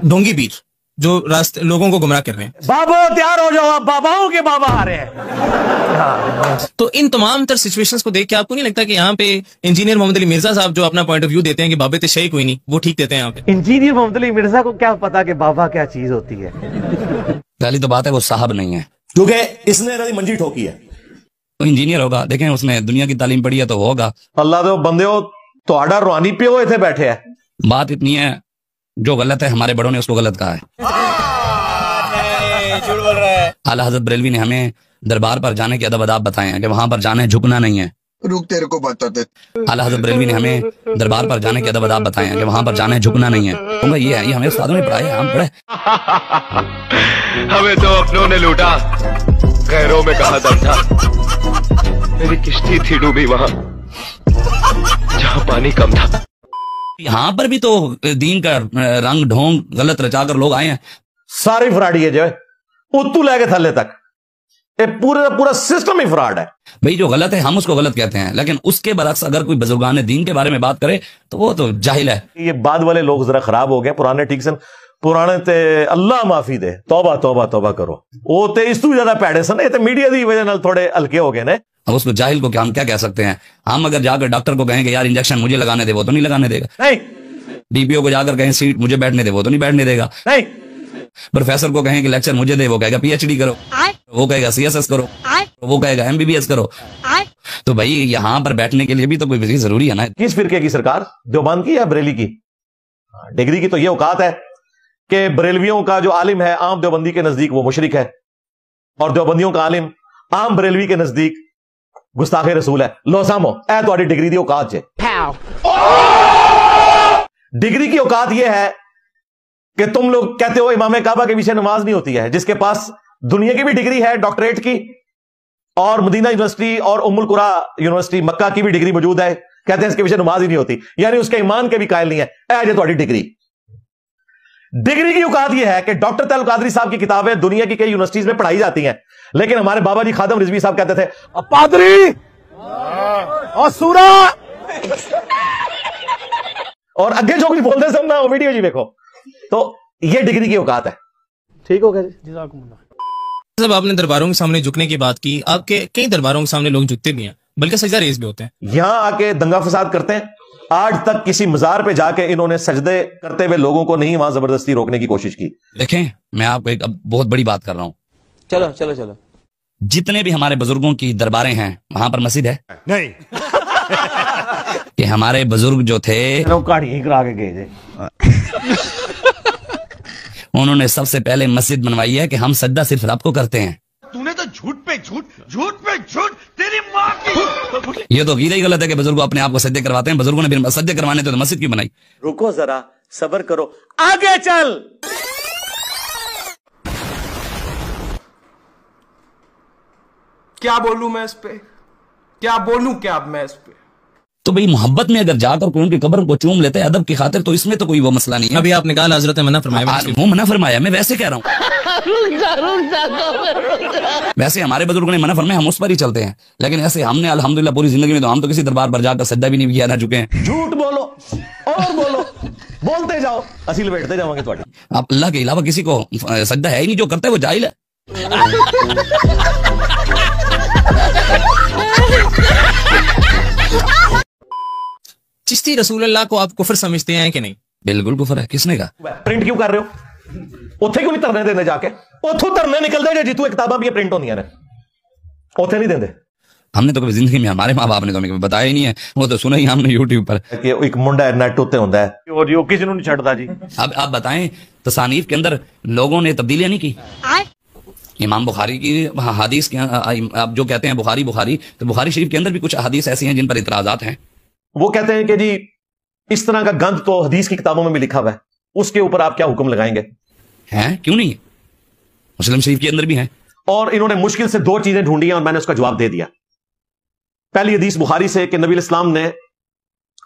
ढोंगी पीर जो रास्ते लोगों को गुमराह कर रहे हैं। बाबा तैयार हो जाओ, आप बाबाओं के बाबा आ रहे हैं। तो इन तमाम तर सिचुएशंस को देख के आपको नहीं लगता कि यहाँ पे इंजीनियर मोहम्मद अली मिर्जा साहब जो अपना पॉइंट ऑफ व्यू देते हैं कि बाबे ते शही कोई नहीं, वो ठीक देते हैं यहाँ पे? इंजीनियर मोहम्मद अली मिर्जा को क्या पता कि बाबा क्या चीज होती है। पहली तो बात है वो साहब नहीं है, क्योंकि इसने मंजी ठोकी है। तो इंजीनियर होगा, देखें उसने दुनिया की तालीम पढ़ी है तो होगा। अल्लाह दे बंदे हो तो आडा रूहानी प्यो इतने बैठे है। बात इतनी है, जो गलत है हमारे बड़ों ने उसको गलत कहा है। झूठ बोल रहा है। आला हजरत बरेलवी ने हमें दरबार पर जाने के अदब अदाब बताए हैं कि वहां पर जाना है, झुकना नहीं है। रुक तेरे को बताते। आला हजरत बरेलवी ने हमें दरबार पर जाने के अदब अदाब बताए हैं कि वहां पर जाना है, झुकना नहीं है। तो ये है, ये हमें उस्तादों ने पढ़ाया, हम पढ़े। हमें तो अपनों ने लूटा, गैरों में कहा दम था। मेरी किश्ती थी डूबी वहां जहां पानी कम था। यहाँ पर भी तो दीन का रंग ढोंग गलत रचाकर लोग आए हैं। सारी फ्रॉड है जो उतू लेके थल्ले तक, ये पूरा सिस्टम ही फ्रॉड है भाई। जो गलत है हम उसको गलत कहते हैं, लेकिन उसके बरक्स अगर कोई बुजुर्गान दीन के बारे में बात करे तो वो तो जाहिल है। ये बाद वाले लोग जरा खराब हो गए, पुराने ठीक से पुराने ते अल्लाह माफी दे, तौबा तौबा तौबा करो। वो ते इस तू ज्यादा पैड़े सन, ये मीडिया की वजह नाल थोड़े हल्के हो गए ने। अब उसको जाहिल को क्या हम क्या कह सकते हैं? हम अगर जाकर डॉक्टर को कहेंगे यार इंजेक्शन मुझे लगाने दे, वो तो नहीं लगाने देगा। नहीं। डीपीओ को जाकर कहें सीट मुझे बैठने दे, वो तो नहीं बैठने देगा। नहीं। प्रोफेसर को कहें कि लेक्चर मुझे दे, वो कहेगा पीएचडी करो, वो कहेगा सीएसएस करो, वो कहेगा एमबीबीएस करो। तो भाई यहाँ पर बैठने के लिए भी तो कोई चीज जरूरी है ना। किस फिरके की सरकार, देवबंद की या बरेली की? डिग्री की तो ये औकात है कि बरेलवियों का जो आलिम है आम देवबंदी के नजदीक वो मुशरिक है, और देवबंदियों का आलिम आम बरेलवी के नजदीक गुस्ताखे रसूल है। लो सामो ए तो डिग्री की औकात है। डिग्री की औकात यह है कि तुम लोग कहते हो इमाम काबा के पीछे नमाज नहीं होती है, जिसके पास दुनिया की भी डिग्री है डॉक्टरेट की, और मदीना यूनिवर्सिटी और उम्मुल कुरा यूनिवर्सिटी मक्का की भी डिग्री मौजूद है, कहते हैं इसके पीछे नमाज ही नहीं होती, यानी उसके ईमान के भी कायल नहीं है। ए तो डिग्री की औकात यह है कि डॉक्टर तैयब कादरी साहब की किताबें दुनिया की कई यूनिवर्सिटीज में पढ़ाई जाती हैं, लेकिन हमारे बाबा जी खादम रिजवी साहब कहते थे पादरी और सूरा और अगे जो कुछ बोलते सब ना वो वीडियो जी देखो। तो ये डिग्री की औकात है। ठीक हो गया जी। जब आपने दरबारों के सामने झुकने की बात की, आपके कई दरबारों के सामने लोग झुकते भी हैं, बल्कि सजदा रेज भी होते हैं। यहां आके दंगा फसाद करते हैं। आज तक किसी मजार पे जाके इन्होंने सजदे करते हुए लोगों को नहीं वहां जबरदस्ती रोकने की कोशिश की। देखें मैं आपको एक बहुत बड़ी बात कर रहा हूं। चलो चलो चलो, जितने भी हमारे बुजुर्गों की दरबारें हैं वहां पर मस्जिद है नहीं? कि हमारे बुजुर्ग जो थे कहानी करा के गए थे, उन्होंने सबसे पहले मस्जिद बनवाई है कि हम सजदा सिर्फ रब को करते हैं। तूने तो झूठ पे झूठ, झूठ पे झूठ, तेरी माँ की। ये तो कीदा ही गलत है कि बुजुर्ग अपने आप को सजदे करवाते हैं। बुजुर्गों ने फिर सजदे करवाने थे तो मस्जिद क्यों बनाई? रुको जरा, सब्र करो, आगे चल। क्या बोलूं मैं इस पे, क्या बोलूं क्या मैं इस पे? तो भाई मोहब्बत में अगर जाकर कोई उनकी कब्र को चूम लेते हैं अदब की खातिर, तो इसमें तो कोई वो मसला नहीं है। अभी आपने कहा हजरत ने मना फरमाया, वो मना फरमाया, मैं वैसे कह रहा हूँ। वैसे हमारे बुजुर्गों ने मना फरमाया, हम उस पर ही चलते हैं, लेकिन ऐसे हमने अल्हम्दुलिल्लाह पूरी जिंदगी में तो हम तो किसी दरबार पर जाकर सज्जा भी नहीं किया ना चुके हैं। झूठ बोलो और बोलो, बोलते जाओ, असील बैठते जाओगे थोड़ी। आप अल्लाह के अलावा किसी को सज्जा है ही नहीं, जो करता है वो जाहिल है। चिश्ती रसूलुल्लाह को आप कुफर समझते हैं कि नहीं? बिल्कुल कुफर है। किसने कहा? प्रिंट क्यों कर रहे हो? उत्थे क्यों नहीं तरने देने जाके? उथों तरने निकलते जो जितू किताबां भी प्रिंट होंदियां ने, उत्थे नहीं देंदे। हमने तो कभी जिंदगी में, हमारे माँ बाप ने तो हमें बताया ही नहीं है, वो तो सुना ही हमने यूट्यूब पर कि एक मुंडा नेट उत्ते होंदा है और जो किसी नहीं छड़ता जी। अब आप बताएं, तसानीफ के अंदर लोगों ने तब्दीलियां नहीं की। इमाम बुखारी की हदीस के, आप जो कहते हैं बुखारी, तो बुखारी शरीफ के अंदर भी कुछ हदीस ऐसी हैं जिन पर इतराजात हैं। वो कहते हैं कि जी इस तरह का गंद तो हदीस की किताबों में भी लिखा हुआ है, उसके ऊपर आप क्या हुक्म लगाएंगे? हैं? क्यों नहीं है? मुस्लिम शरीफ के अंदर भी है। और इन्होंने मुश्किल से दो चीजें ढूंढी हैं और मैंने उसका जवाब दे दिया। पहली हदीस बुखारी से कि नबी इस्लाम ने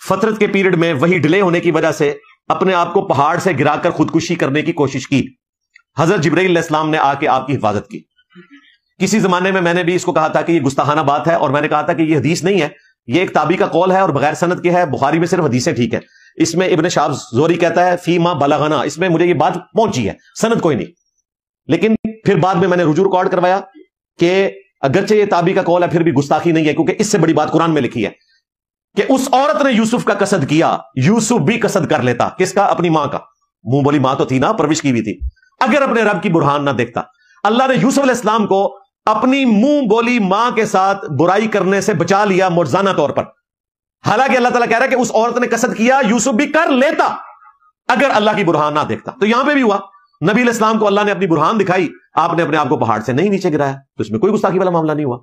फतरत के पीरियड में वही डिले होने की वजह से अपने आप को पहाड़ से गिराकर खुदकुशी करने की कोशिश की। हजरत जिब्राइल इस्लाम ने आके आपकी हिफाजत की। किसी जमाने में मैंने भी इसको कहा था कि ये गुस्ताखाना बात है, और मैंने कहा था कि ये हदीस नहीं है, یہ ایک تابعی کا قول ہے اور بغیر سند کے ہے، بخاری میں صرف حدیثیں ٹھیک ہے. اس میں ابن شہاب زہری کہتا ہے فی ما بلغنا، اس میں مجھے یہ بات پہنچی ہے، سند کوئی نہیں. لیکن پھر بعد میں نے رجوع ریکارڈ کروایا کہ اگرچہ یہ تابعی کا قول ہے پھر بھی گستاخی نہیں ہے، کیونکہ اس سے بڑی بات قرآن میں لکھی ہے کہ اس عورت نے یوسف کا قصد کیا، یوسف بھی قصد کر لیتا. کس کا؟ اپنی ماں کا. منہ بولی ماں تو تھی نا، پرورش کی بھی تھی. اگر اپنے رب کی برہان نہ دیکھتا. اللہ نے یوسف علیہ السلام کو اپنی منہ بولی ماں کے ساتھ برائی کرنے سے بچا لیا معجزانہ طور پر. حالانکہ اللہ تعالیٰ کہہ رہا ہے کہ اس عورت نے قصد کیا، یوسف بھی کر لیتا اگر اللہ کی برہان نہ دیکھتا. تو یہاں پہ بھی ہوا، نبی علیہ السلام کو اللہ نے اپنی برہان دکھائی، آپ نے اپنے آپ کو پہاڑ سے نہیں نیچے گرایا، تو اس میں کوئی گستاخی والا معاملہ نہیں ہوا.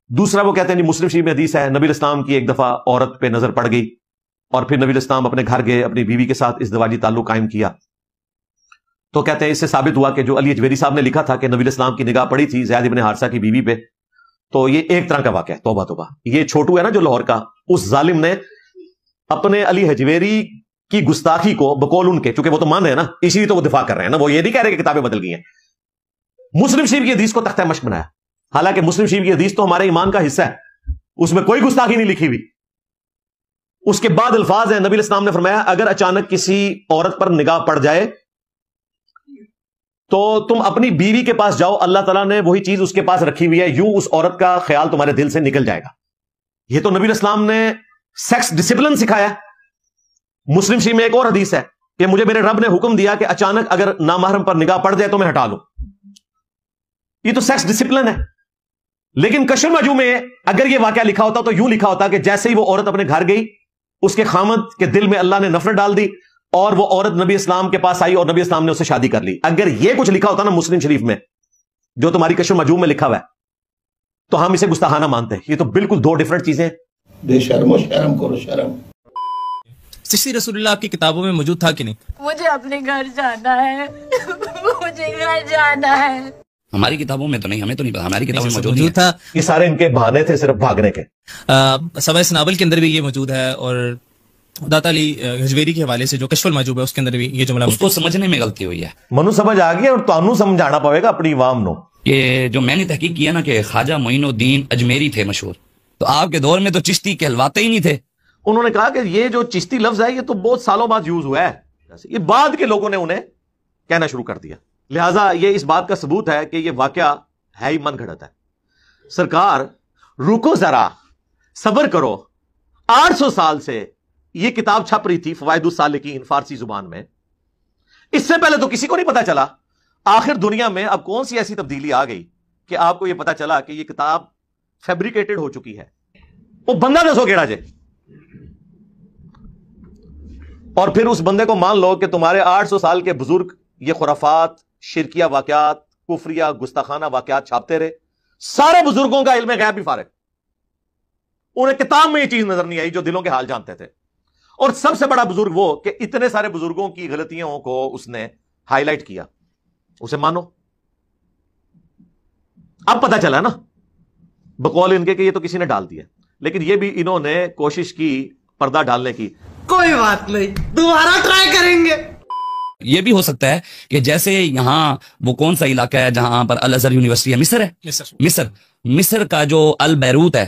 دوسرا وہ کہتے ہیں جی مسلم شریف میں حدیث ہے، نبی علیہ السلام کی ایک دفعہ عورت پہ نظر پڑ گئی اور پھر نبی علیہ السلام اپنے گھر گئے، اپنی بیوی کے ساتھ ازدواجی تعلق قائم کیا. تو کہتے ہیں اس سے ثابت ہوا کہ جو علی اجویری صاحب نے لکھا تھا کہ نبی علیہ السلام کی نگاہ پڑی تھی زید ابن حارثہ کی بیوی پہ، تو یہ ایک طرح کا واقعہ ہے. توبہ توبہ. یہ چھوٹو ہے نا جو لاہور کا، اس ظالم نے اپنے علی حجویری کی گستاخی کو بقول ان کے، چونکہ وہ تو مان رہے ہیں نا، اسی لیے تو وہ دفاع کر رہے ہیں نا، وہ یہ نہیں کہہ رہے کہ کتابیں بدل گئی ہیں. مسلم شریف کی حدیث کو تختہ مشق بنایا، حالانکہ مسلم شریف کی حدیث تو ہمارے ایمان کا حصہ ہے، اس میں کوئی گستاخی نہیں لکھی ہوئی. اس کے بعد الفاظ ہیں، نبی علیہ السلام نے فرمایا اگر اچانک کسی عورت پر نگاہ پڑ جائے تو تم اپنی بیوی کے پاس جاؤ، اللہ تعالیٰ نے وہی چیز اس کے پاس رکھی ہوئی ہے، یوں اس عورت کا خیال تمہارے دل سے نکل جائے گا. یہ تو نبی علیہ السلام نے سیکس ڈسپلن سکھایا. مسلم شریف میں ایک اور حدیث ہے کہ مجھے میرے رب نے حکم دیا کہ اچانک اگر نامحرم پر نگاہ پڑ جائے تو میں ہٹا لوں. یہ تو سیکس ڈسپلن ہے. لیکن کشف المحجوب میں اگر یہ واقعہ لکھا ہوتا تو یوں لکھا ہوتا کہ جیسے ہی وہ عورت اپنے گھر گئی، اس کے خامد کے دل میں اللہ نے نفرت ڈال دی اور وہ عورت نبی اسلام کے پاس آئی اور نبی اسلام نے اسے شادی کر لی. اگر یہ کچھ لکھا ہوتا نا مسلم شریف میں جو تمہاری کشف المحجوب میں لکھا ہوا ہے تو ہم اسے گستاخانہ مانتے ہیں. یہ تو بالکل دو ڈیفرنٹ چیزیں ہیں. بے شرم و شرم کرو شرم. چشتی رسول اللہ آپ کی کتابوں میں موجود تھا کہ نہیں؟ مجھے اپنے گھر جانا ہے، مجھے گھر جانا ہے. ہماری کتابوں میں تو نہیں، ہمیں تو نہیں پتا، ہماری کتابوں میں موجود تھا. یہ سارے ان کے بہانے تھے صرف بھاگنے کے. سوائے سنابل کے اندر بھی یہ موجود ہے، اور داتا علی حجویری کے حوالے سے جو کشف المحجوب ہے اس کے اندر بھی یہ جملہ اس کو سمجھنے میں غلطی ہوئی ہے. منو سمجھ آ گئی اور تانوں سمجھانا پڑے گا اپنی عوام نو. یہ جو میں نے تحقیق کیا نا کہ خواجہ معین الدین اجمیری تھے مشہور، تو آپ کے دور میں تو چشتی کہلواتے ہی نہیں تھے. انہوں نے کہا کہ یہ جو چشتی لفظ ہے یہ تو بہت سالوں بعد یوز ہوا ہے، یہ بعد کے لوگوں نے انہیں کہنا شروع کر دیا. لہٰذا یہ اس بات کا ثبوت ہے کہ یہ واقعہ ہے ہی من گھڑت ہے. سرکار رکو ذرا، صبر کرو. 800 سال سے یہ کتاب چھپ رہی تھی فوائد السالکین فارسی زبان میں. اس سے پہلے تو کسی کو نہیں پتا چلا. آخر دنیا میں اب کون سی ایسی تبدیلی آ گئی کہ آپ کو یہ پتا چلا کہ یہ کتاب فیبریکیٹڈ ہو چکی ہے. وہ بندہ دسو کیڑا جے، اور پھر اس بندے کو مان لو کہ تمہارے 800 سال کے بزرگ یہ خرافات، شرکیہ واقعات، کفریہ گستاخانہ واقعات چھاپتے رہے. سارے بزرگوں کا علم غیب بھی فارغ، انہیں کتاب میں یہ چیز نظر نہیں آئی جو دلوں کے حال جانتے تھے. اور سب سے بڑا بزرگ وہ کہ اتنے سارے بزرگوں کی غلطیوں کو اس نے ہائی لائٹ کیا. اسے مانو. اب پتا چلا نا بقول ان کے کہ یہ تو کسی نے ڈال دیا، لیکن یہ بھی انہوں نے کوشش کی پردہ ڈالنے کی. کوئی بات نہیں، دوبارہ ٹرائی کریں گے. یہ بھی ہو سکتا ہے کہ جیسے یہاں وہ کون سا علاقہ ہے جہاں پر الازہر یونیورسٹی ہے، مصر ہے، مصر کا جو البیروت ہے،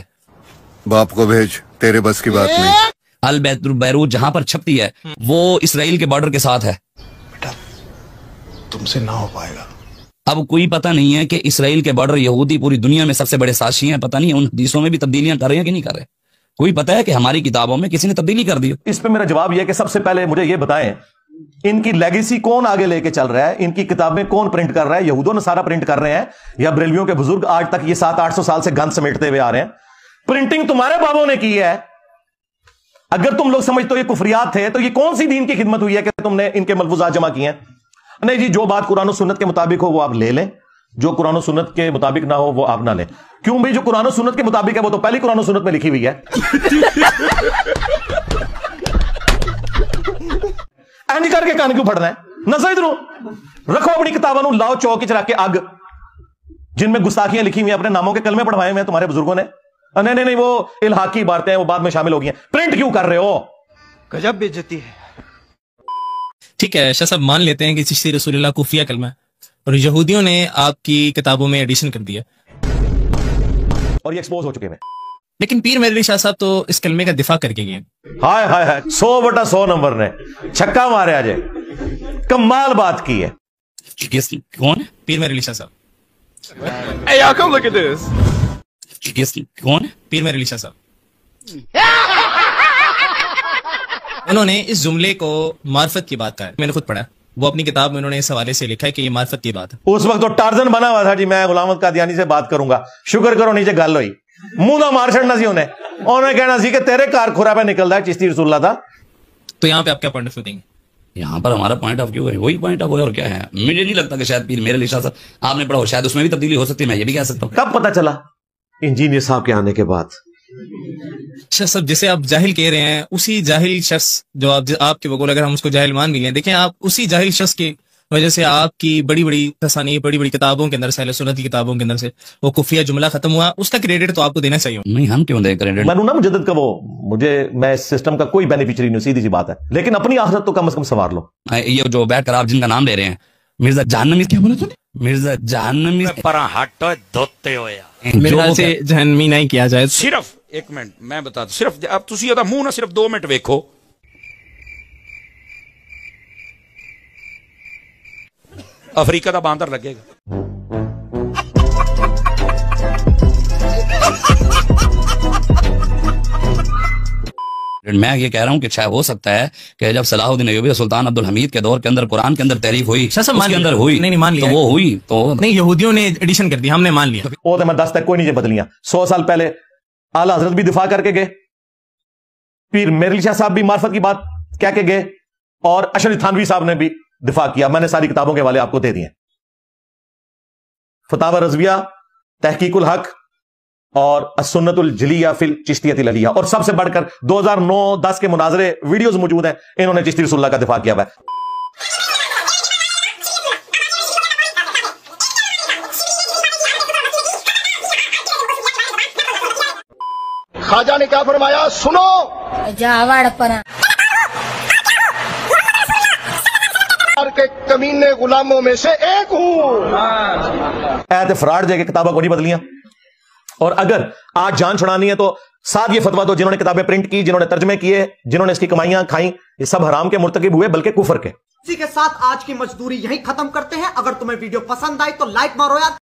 باپ کو بھیج، تیرے بس کی بات نہیں. البیروت جہاں پر چھپتی ہے وہ اسرائیل کے بارڈر کے ساتھ ہے. بیٹا تم سے نہ ہو پائے گا. اب کوئی پتہ نہیں ہے کہ اسرائیل کے بارڈر یہودی پوری دنیا میں سب سے بڑے سازشی ہیں. پتہ نہیں ان حدیثوں میں بھی تبدیلیاں کر رہے ہیں کہ نہیں کر رہے. کوئی پتہ ہے کہ ہماری کتابوں میں کسی نے تبدیلی کر دی. اس پہ میرا جواب یہ ہے کہ سب سے پہلے مجھے یہ بتائیں ان کی لیگیسی کون آگے لے کے چل رہا ہے، ان کی کتابیں کون پرنٹ کر رہا ہے؟ یہود و نصارہ پرنٹ کر رہے ہیں یا بریلویوں کے بزرگ آج تک یہ 700-800 سال سے گند سمیٹتے ہوئے آ رہے ہیں؟ پرنٹنگ تمہارے بابوں نے کی ہے. اگر تم لوگ سمجھتے ہو یہ کفریات تھے تو یہ کون سی دین کی خدمت ہوئی ہے کہ تم نے ان کے ملفوظات جمع کیے ہیں؟ نہیں جی، جو بات قرآن و سنت کے مطابق ہو وہ آپ لے لیں، جو قرآن و سنت کے مطابق نہ ہو وہ آپ نہ لیں. کیوں بھائی؟ جو قرآن و سنت کے مطابق ہے وہ تو پہلی قرآن و سنت میں لکھی ہوئی ہے. اینج کر کے کان کیوں پھڑنا ہے؟ نظر ادھر رکھو اپنی کتابوں نو، لاؤ چوک چ رکھ کے اگ جن میں گستاخیاں لکھی ہوئی ہیں، اپنے ناموں کے کلمے پڑھوائے ہوئے ہیں تمہارے بزرگوں نے. نہیں وہ الحاقی عبارتیں ہیں، وہ بعد میں شامل ہو گئی ہیں. پرنٹ کیوں کر رہے ہو؟ گجب بےعزتی ہے. ٹھیک ہے شاہ صاحب، مان لیتے ہیں کہ چشتی رسول اللہ کفریہ کلمہ ہے اور یہودیوں نے آپ کی کتابوں میں ایڈیشن کر دیا اور یہ ایکسپوز ہو چکے ہیں. लेकिन पीर मेरे अली शाह साहब तो इस कलमे का दिफा करके गए। हाय हाय हाय 100/100 नंबर ने छक्का मारे आज, कमाल बात की है। कौन है? पीर मेरे अली शाह साहब। Hey, y'all, come look at this. कौन है? पीर मेरे अली शाह साहब। उन्होंने इस जुमले को मार्फत की बात कहा, मैंने खुद पढ़ा, वो अपनी किताब में उन्होंने इस हवाले से लिखा है कि ये मार्फत की बात है। उस वक्त तो टार्जन बना हुआ था जी, मैं गुलाम अहमद कादियानी से बात करूंगा, शुक्र करो नीचे गल हुई, मुंह दा मार छड़ना सी उन्हें कहना सी कि तेरे कार खुरा पे निकलता है चिश्ती रसूलुल्लाह था। तो यहाँ पे आप क्या पॉइंट ऑफ व्यू देंगे? यहाँ पर हमारा पॉइंट ऑफ व्यू है वही पॉइंट ऑफ व्यू, और क्या है? मुझे नहीं लगता कि शायद पीर मेरे अली शाह साहब आपने पढ़ा हो, शायद उसमें भी तब्दीली हो सकती है, मैं ये भी कह सकता हूँ। कब पता चला? इंजीनियर साहब के आने के बाद। अच्छा सब जिसे आप जाहिल कह रहे हैं, उसी जाहिल शख्स जो आपके बगौल अगर हम उसको जाहिल मान भी लें, देखें आप उसी जाहिल शख्स की वजह से आपकी बड़ी बड़ी तसानी बड़ी बड़ी किताबों के अंदर से, अहले सुन्नत की किताबों के अंदर से वो कुफिया जुमला खत्म हुआ, उसका क्रेडिट तो आपको देना चाहिए। नहीं, हम क्यों दें क्रेडिट? मैं ना मुजद्दिद का वो, मैं इस सिस्टम का कोई बेनिफिशियरी नहीं, सीधी सी बात है, लेकिन अपनी आखिरत तो कम से कम संवार लो। ये जो बैठ कर आप जिनका नाम ले रहे हैं, मिर्जा जहन्नमी, क्या बोला तूने? मिर्जा जहन्नमी धोते हो यार, मेरे ख्याल से जहन्नमी नहीं किया जाए। सिर्फ एक मिनट मैं बता दूं, सिर्फ अब तुसी ओदा मुंह ना सिर्फ 2 मिनट वेखो, अफ्रीका दा बांदर लगेगा। मैं ये कह रहा हूँ कि शायद हो सकता है कि जब सलाहुद्दीन अय्यूबी सुल्तान अब्दुल हमीद के दौर के अंदर कुरान के अंदर तारीफ हुई, उसके अंदर हुई, नहीं मान लिया, तो वो हुई तो नहीं, यहूदियों ने एडिशन कर दी, हमने मान लिया। वो तो मैं 10 तक कोई नहीं बदलियां। 100 साल पहले आला हजरत भी दिफा करके गए, पीर मेरे अली शाह साहब भी मार्फत की बात कह के गए, और अशरफ थानवी साहब ने भी दिफा किया। मैंने सारी किताबों के हवाले आपको दे दिए, फतावा रज़विया, तहकीकुल हक और अस्सुन्नतुल जलिया फिल चिश्तियतिल अलिया, और सबसे बढ़कर 2009-10 के मुनाजरे वीडियोस मौजूद हैं, इन्होंने चिश्ती रसूलुल्लाह का दिफा किया हुआ है। ख्वाजा ने क्या फरमाया सुनो, जावड़ परा के कमीने गुलामों में से एक हूं। ऐत फ्रॉड जगह किताबों को नहीं बदलियां, और अगर आज जान छुड़ानी है तो साथ ये फतवा दो, जिन्होंने किताबें प्रिंट की, जिन्होंने तर्जमे किए, जिन्होंने इसकी कमाइयां खाई, ये सब हराम के मुर्तकिब हुए, बल्कि कुफर के। इसी के साथ आज की मजदूरी यहीं खत्म करते हैं। अगर तुम्हें वीडियो पसंद आई तो लाइक मारो यार।